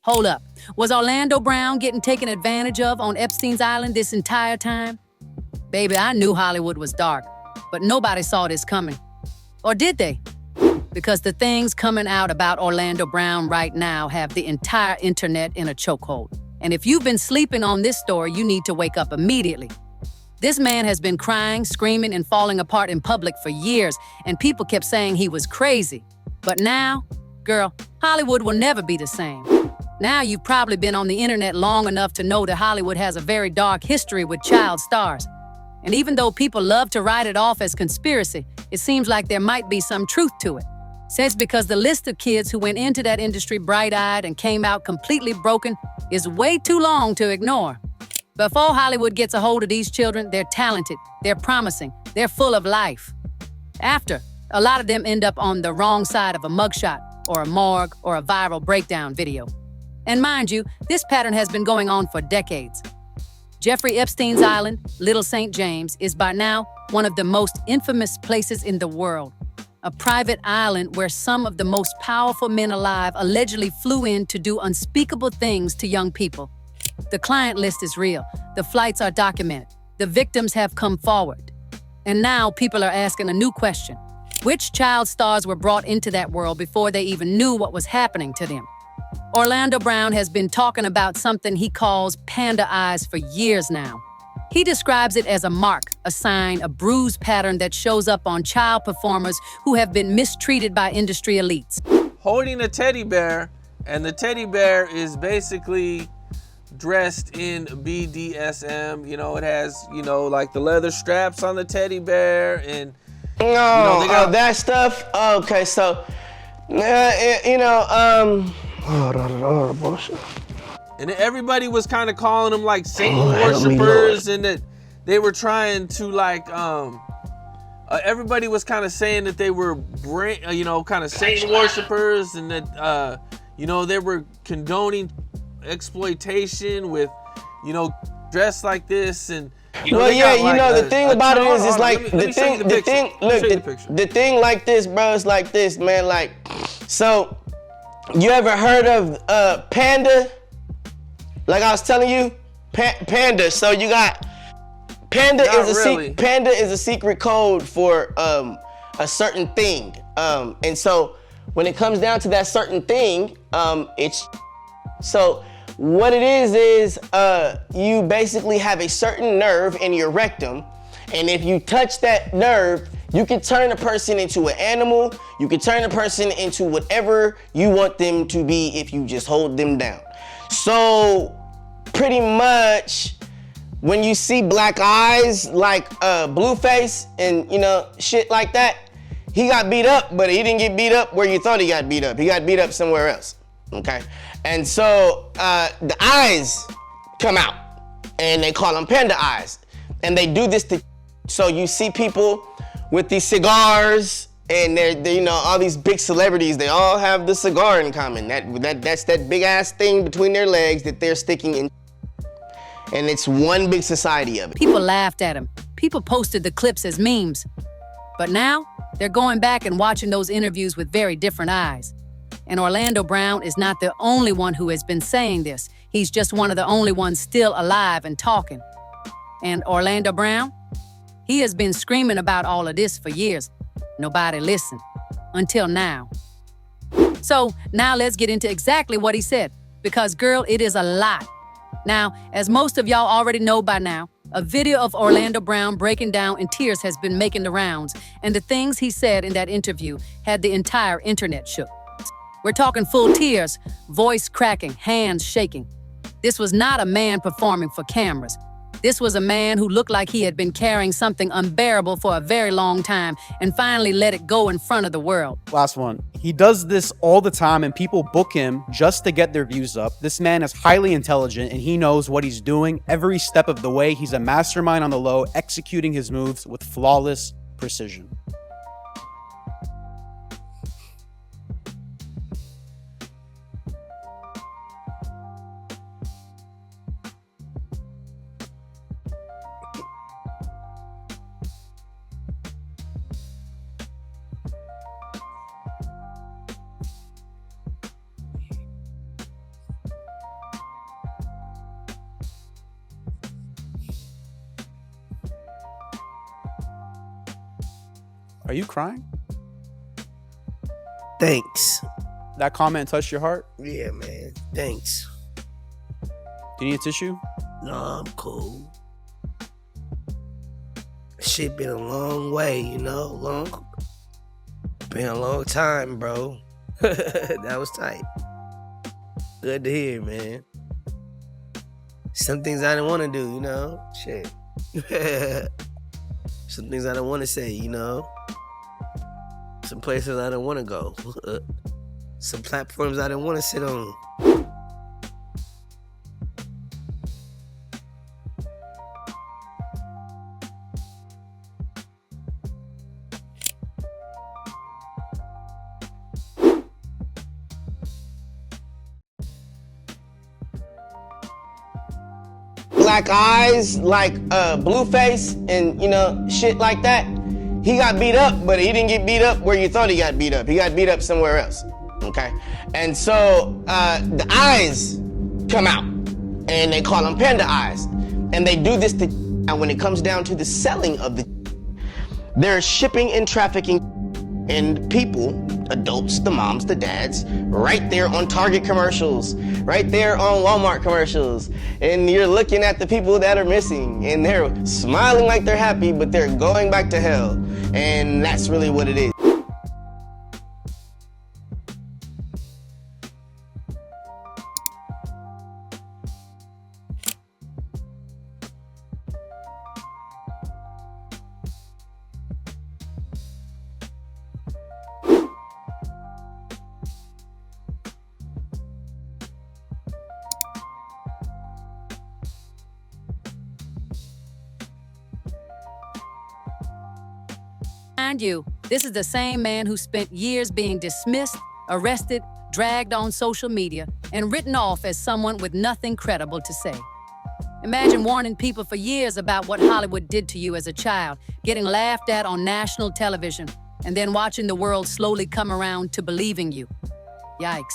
Hold up. Was Orlando Brown getting taken advantage of on Epstein's Island this entire time? Baby, I knew Hollywood was dark, but nobody saw this coming. Or did they? Because the things coming out about Orlando Brown right now have the entire internet in a chokehold. And if you've been sleeping on this story, you need to wake up immediately. This man has been crying, screaming, and falling apart in public for years, and people kept saying he was crazy. But now, girl, Hollywood will never be the same. Now you've probably been on the internet long enough to know that Hollywood has a very dark history with child stars. And even though people love to write it off as conspiracy, it seems like there might be some truth to it. Says because the list of kids who went into that industry bright-eyed and came out completely broken is way too long to ignore. Before Hollywood gets a hold of these children, they're talented, they're promising, they're full of life. After, a lot of them end up on the wrong side of a mugshot or a morgue or a viral breakdown video. And mind you, this pattern has been going on for decades. Jeffrey Epstein's Island, Little St. James, is by now one of the most infamous places in the world. A private island where some of the most powerful men alive allegedly flew in to do unspeakable things to young people. The client list is real. The flights are documented. The victims have come forward. And now people are asking a new question. Which child stars were brought into that world before they even knew what was happening to them? Orlando Brown has been talking about something he calls Panda eyes for years now. He describes it as a mark, a sign, a bruise pattern that shows up on child performers who have been mistreated by industry elites. Holding a teddy bear, and the teddy bear is basically dressed in BDSM. You know, it has, like the leather straps on the teddy bear, and they got that stuff. Okay, so bullshit. And everybody was kind of calling them like Satan worshipers, and that they were trying to everybody was kind of saying that they were kind of Satan worshipers, and that they were condoning exploitation with dressed like this. And the thing about it is like the thing like this, bro, is like this, man. Like, so you ever heard of Panda? Like I was telling you, Panda. So you got Panda Panda is a secret code for a certain thing. And so when it comes down to that certain thing, it's so what it is you basically have a certain nerve in your rectum, and if you touch that nerve, you can turn a person into an animal. You can turn a person into whatever you want them to be if you just hold them down. So pretty much when you see black eyes like Blueface and shit like that, he got beat up, but he didn't get beat up where you thought he got beat up. He got beat up somewhere else. Okay? And so the eyes come out and they call them panda eyes. And they do this so you see people with these cigars, and they're all these big celebrities, they all have the cigar in common. That's that big ass thing between their legs that they're sticking in. And it's one big society of it. People laughed at him. People posted the clips as memes. But now, they're going back and watching those interviews with very different eyes. And Orlando Brown is not the only one who has been saying this. He's just one of the only ones still alive and talking. And Orlando Brown? He has been screaming about all of this for years. Nobody listened. Until now. So, now let's get into exactly what he said. Because, girl, it is a lot. Now, as most of y'all already know by now, a video of Orlando Brown breaking down in tears has been making the rounds, and the things he said in that interview had the entire internet shook. We're talking full tears, voice cracking, hands shaking. This was not a man performing for cameras. This was a man who looked like he had been carrying something unbearable for a very long time and finally let it go in front of the world. Last one. He does this all the time and people book him just to get their views up. This man is highly intelligent and he knows what he's doing every step of the way. He's a mastermind on the low, executing his moves with flawless precision. Are you crying? Thanks. That comment touched your heart? Yeah, man. Thanks. Do you need a tissue? Nah, I'm cool. Shit been a long way, you know? Been a long time, bro. That was tight. Good to hear, man. Some things I didn't want to do, you know? Shit. Some things I don't want to say, you know? Some places I don't want to go. Some platforms I didn't want to sit on. Black eyes, like Blueface and, you know, shit like that. He got beat up, but he didn't get beat up where you thought he got beat up. He got beat up somewhere else, okay? And so the eyes come out, and they call them Panda eyes. And they do this to, and when it comes down to the selling of the, they're shipping and trafficking and people, adults, the moms, the dads, right there on Target commercials, right there on Walmart commercials. And you're looking at the people that are missing, and they're smiling like they're happy, but they're going back to hell. And that's really what it is. Mind you, this is the same man who spent years being dismissed, arrested, dragged on social media, and written off as someone with nothing credible to say. Imagine warning people for years about what Hollywood did to you as a child, getting laughed at on national television, and then watching the world slowly come around to believing you. Yikes.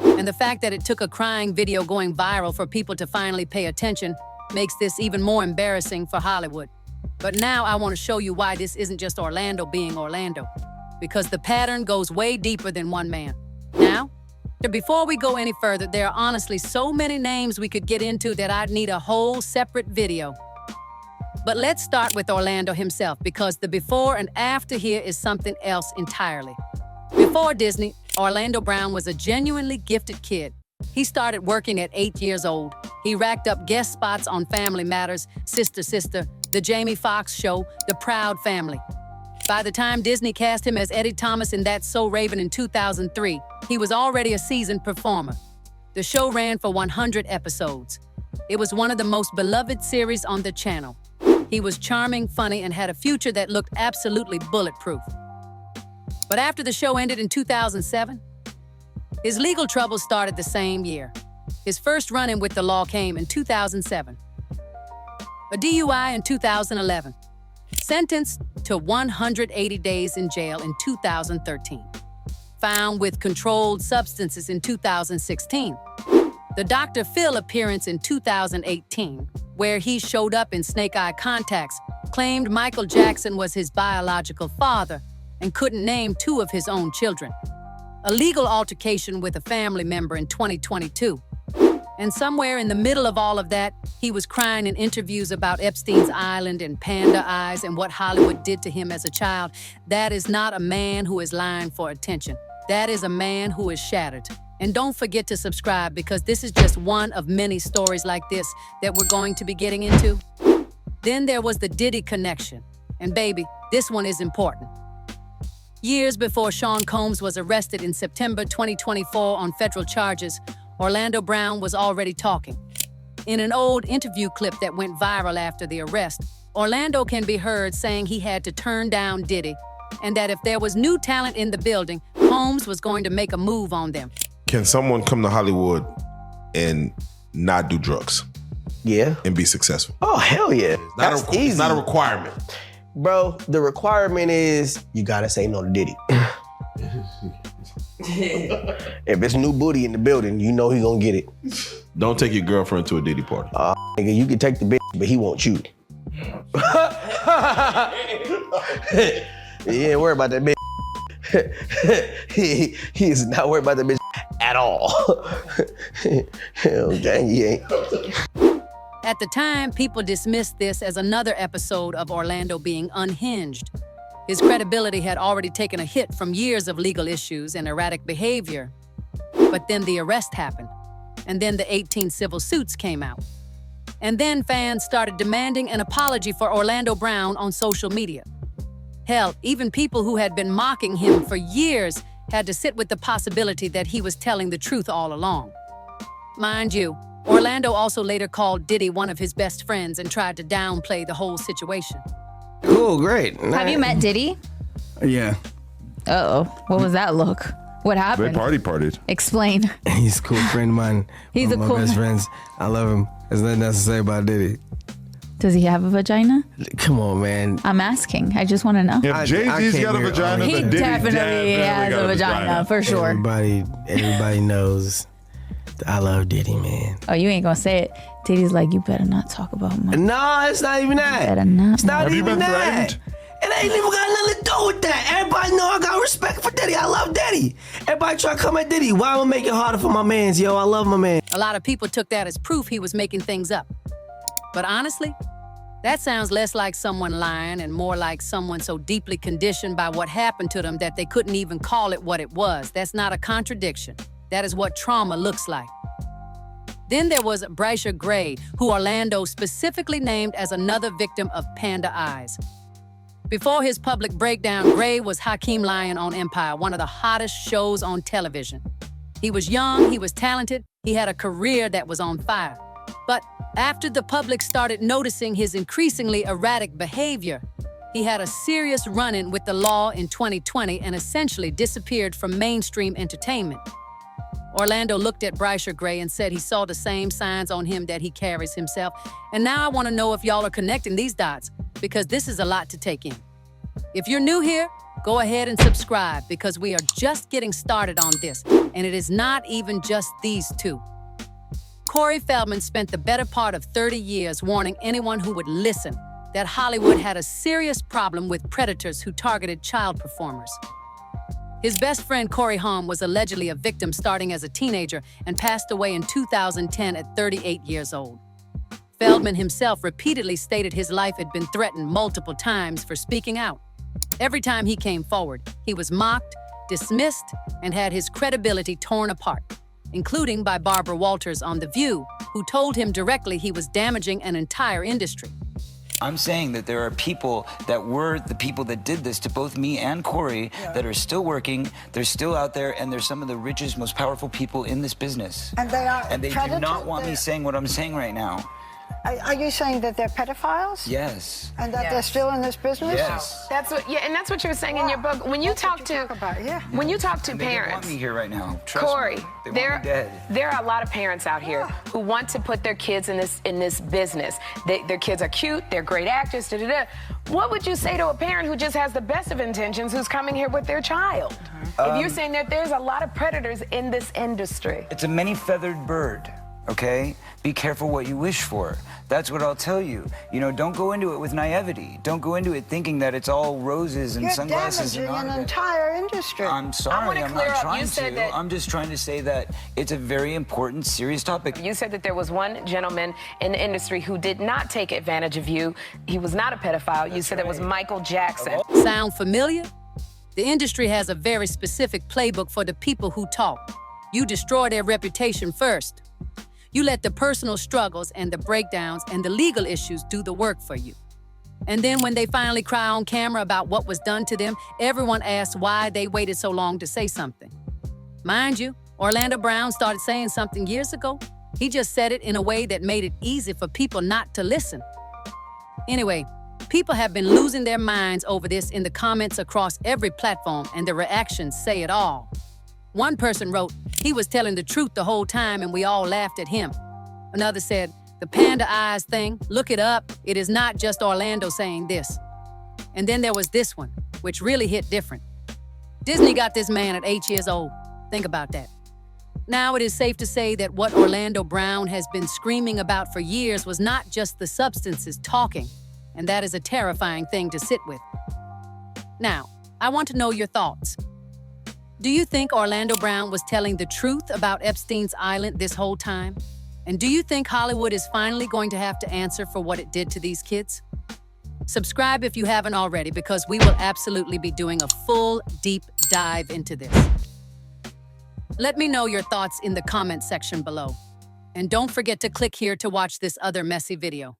And the fact that it took a crying video going viral for people to finally pay attention makes this even more embarrassing for Hollywood. But now I want to show you why this isn't just Orlando being Orlando, because the pattern goes way deeper than one man. Now, before we go any further, there are honestly so many names we could get into that I'd need a whole separate video. But let's start with Orlando himself, because the before and after here is something else entirely. Before Disney, Orlando Brown was a genuinely gifted kid. He started working at 8 years old. He racked up guest spots on Family Matters, Sister Sister, The Jamie Foxx Show, The Proud Family. By the time Disney cast him as Eddie Thomas in That's So Raven in 2003, he was already a seasoned performer. The show ran for 100 episodes. It was one of the most beloved series on the channel. He was charming, funny, and had a future that looked absolutely bulletproof. But after the show ended in 2007, his legal troubles started the same year. His first run-in with the law came in 2007. A DUI in 2011. Sentenced to 180 days in jail in 2013. Found with controlled substances in 2016. The Dr. Phil appearance in 2018, where he showed up in snake-eye contacts, claimed Michael Jackson was his biological father and couldn't name 2 of his own children. A legal altercation with a family member in 2022. And somewhere in the middle of all of that, he was crying in interviews about Epstein's Island and Panda eyes and what Hollywood did to him as a child. That is not a man who is lying for attention. That is a man who is shattered. And don't forget to subscribe, because this is just one of many stories like this that we're going to be getting into. Then there was the Diddy Connection. And baby, this one is important. Years before Sean Combs was arrested in September 2024 on federal charges, Orlando Brown was already talking. In an old interview clip that went viral after the arrest, Orlando can be heard saying he had to turn down Diddy, and that if there was new talent in the building, Combs was going to make a move on them. Can someone come to Hollywood and not do drugs? Yeah. And be successful? Oh, hell yeah. That's easy. It's not a requirement. Bro, the requirement is you gotta say no to Diddy. If it's new booty in the building, you know he gonna get it. Don't take your girlfriend to a Diddy party. Nigga, you can take the bitch, but he wants you. He ain't worried about that bitch. he is not worried about that bitch at all. Okay, he ain't. At the time, people dismissed this as another episode of Orlando being unhinged. His credibility had already taken a hit from years of legal issues and erratic behavior. But then the arrest happened, and then the 18 civil suits came out. And then fans started demanding an apology for Orlando Brown on social media. Hell, even people who had been mocking him for years had to sit with the possibility that he was telling the truth all along. Mind you, Orlando also later called Diddy one of his best friends and tried to downplay the whole situation. Cool, great. Have you met Diddy? Yeah. Uh-oh. What was that look? What They happened? partied. Explain. He's a cool friend of mine. He's One a of cool my best man. friends. I love him. There's nothing else to say about Diddy. Does he have a vagina? Come on, man. I'm asking. I just want to know. If I Jay-Z's came got a here vagina, He then Diddy definitely has got a vagina, for sure. Everybody knows that I love Diddy, man. Oh, you ain't gonna say it. Diddy's like, you better not talk about my... No, it's not even that. Better not. It's not Have you even been that. threatened? It ain't even got nothing to do with that. Everybody know I got respect for Diddy. I love Diddy. Everybody try to come at Diddy. Why am I making it harder for my mans, yo? I love my man. A lot of people took that as proof he was making things up. But honestly, that sounds less like someone lying and more like someone so deeply conditioned by what happened to them that they couldn't even call it what it was. That's not a contradiction. That is what trauma looks like. Then there was Bryshere Gray, who Orlando specifically named as another victim of Panda eyes. Before his public breakdown, Gray was Haim Lion on Empire, one of the hottest shows on television. He was young, he was talented, he had a career that was on fire. But after the public started noticing his increasingly erratic behavior, he had a serious run-in with the law in 2020 and essentially disappeared from mainstream entertainment. Orlando looked at Bryshere Gray and said he saw the same signs on him that he carries himself. And now I want to know if y'all are connecting these dots, because this is a lot to take in. If you're new here, go ahead and subscribe, because we are just getting started on this, and it is not even just these two. Corey Feldman spent the better part of 30 years warning anyone who would listen that Hollywood had a serious problem with predators who targeted child performers. His best friend Corey Haim was allegedly a victim starting as a teenager and passed away in 2010 at 38 years old. Feldman himself repeatedly stated his life had been threatened multiple times for speaking out. Every time he came forward, he was mocked, dismissed, and had his credibility torn apart, including by Barbara Walters on The View, who told him directly he was damaging an entire industry. I'm saying that there are people that were the people that did this to both me and Corey that are still working, they're still out there, and they're some of the richest, most powerful people in this business. And they are And they do predators? not want me saying what I'm saying right now. Are you saying that they're pedophiles? Yes. And that they're still in this business? Yes. That's what, yeah, and that's what you're saying in your book. When you That's talk what to, you talk about, yeah. when you talk to And they don't want parents, me here right now. Trust Corey, me. They want me dead. there are a lot of parents out here who want to put their kids in this business. Their kids are cute, they're great actors. Da, da, da. What would you say to a parent who just has the best of intentions, who's coming here with their child? If you're saying that there's a lot of predators in this industry. It's a many-feathered bird, okay? Be careful what you wish for. That's what I'll tell you. You know, don't go into it with naivety. Don't go into it thinking that it's all roses and You're sunglasses and damaging an all that. entire industry. I'm sorry, wanna I'm clear not up. trying You said to. that- I'm just trying to say that it's a very important, serious topic. You said that there was one gentleman in the industry who did not take advantage of you. He was not a pedophile. You said it was Michael Jackson. Sound familiar? The industry has a very specific playbook for the people who talk. You destroy their reputation first. You let the personal struggles and the breakdowns and the legal issues do the work for you. And then when they finally cry on camera about what was done to them, everyone asks why they waited so long to say something. Mind you, Orlando Brown started saying something years ago. He just said it in a way that made it easy for people not to listen. Anyway, people have been losing their minds over this in the comments across every platform, and the reactions say it all. One person wrote, "He was telling the truth the whole time and we all laughed at him." Another said, "The Panda eyes thing, look it up. It is not just Orlando saying this." And then there was this one, which really hit different. Disney got this man at 8 years old. Think about that. Now it is safe to say that what Orlando Brown has been screaming about for years was not just the substances talking, and that is a terrifying thing to sit with. Now, I want to know your thoughts. Do you think Orlando Brown was telling the truth about Epstein's Island this whole time? And do you think Hollywood is finally going to have to answer for what it did to these kids? Subscribe if you haven't already, because we will absolutely be doing a full, deep dive into this. Let me know your thoughts in the comment section below. And don't forget to click here to watch this other messy video.